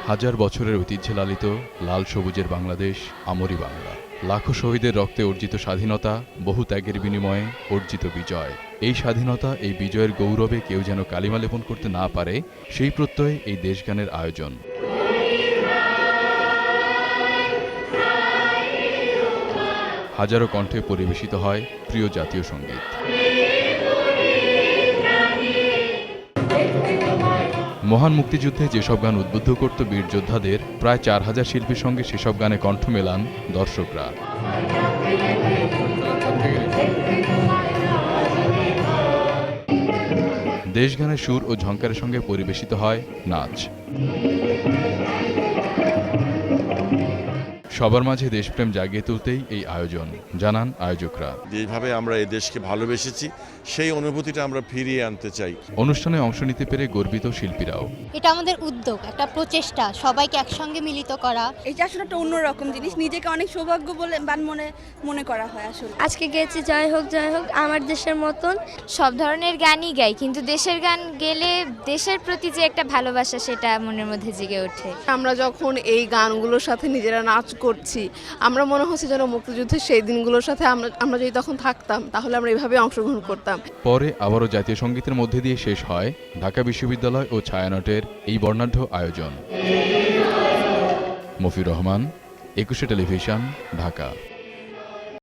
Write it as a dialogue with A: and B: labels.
A: হাজার বছরের ঐতিহ্যে লালিত লাল সবুজের বাংলাদেশ আমরি বাংলা। লাখো শহীদের রক্তে অর্জিত স্বাধীনতা, বহু ত্যাগের বিনিময়ে অর্জিত বিজয়। এই স্বাধীনতা, এই বিজয়ের গৌরবে কেউ যেন কালিমা লেপন করতে না পারে, সেই প্রত্যয়ে এই দেশগানের আয়োজন। হাজারো কণ্ঠে পরিবেশিত হয় প্রিয় জাতীয় সঙ্গীত। মহান মুক্তিযুদ্ধে যেসব গান উদ্বুদ্ধ করত বীর যোদ্ধাদের, প্রায় 4000 শিল্পীর সঙ্গে সেসব গানে কণ্ঠ মেলান দর্শকরা। দেশগানের সুর ও ঝঙ্কারের সঙ্গে পরিবেশিত হয় নাচ। সবার মাঝে দেশপ্রেম জাগিয়ে তুলতেই এই আয়োজন, জানান আয়োজকরা।
B: যেভাবে আমরা এই দেশকে ভালোবেসেছি, সেই অনুভূতিটা আমরা ফিরিয়ে আনতে চাই।
A: অনুষ্ঠানে অংশ নিতে পেরে গর্বিত শিল্পীরাও।
C: এটা আমাদের উদ্যোগ, একটা প্রচেষ্টা, সবাইকে একসঙ্গে মিলিত করা।
D: এটা আসলে একটা অন্যরকম জিনিস, নিজেকে অনেক সৌভাগ্য বলে মনে করা হয়। আসলে
E: আজকে গেয়েছি জয় হোক আমার দেশের মতন।
F: সব ধরনের গানই গাই, কিন্তু দেশের গান গেলে দেশের প্রতি যে একটা ভালোবাসা, সেটা মনের মধ্যে জেগে ওঠে।
G: আমরা যখন এই গানগুলোর সাথে নিজেরা নাচ করছি, আমরা মনে হচ্ছে যেন মুক্তিযুদ্ধের সেই দিনগুলোর সাথে আমরা যদি তখন থাকতাম, তাহলে আমরা এইভাবে অংশগ্রহণ করতাম।
A: পরে আবারও জাতীয় সঙ্গীতের মধ্যে দিয়ে শেষ হয় ঢাকা বিশ্ববিদ্যালয় ও ছায়ানটের এই বর্ণাঢ্য আয়োজন। মফির রহমান, 21 টেলিভিশন, ঢাকা।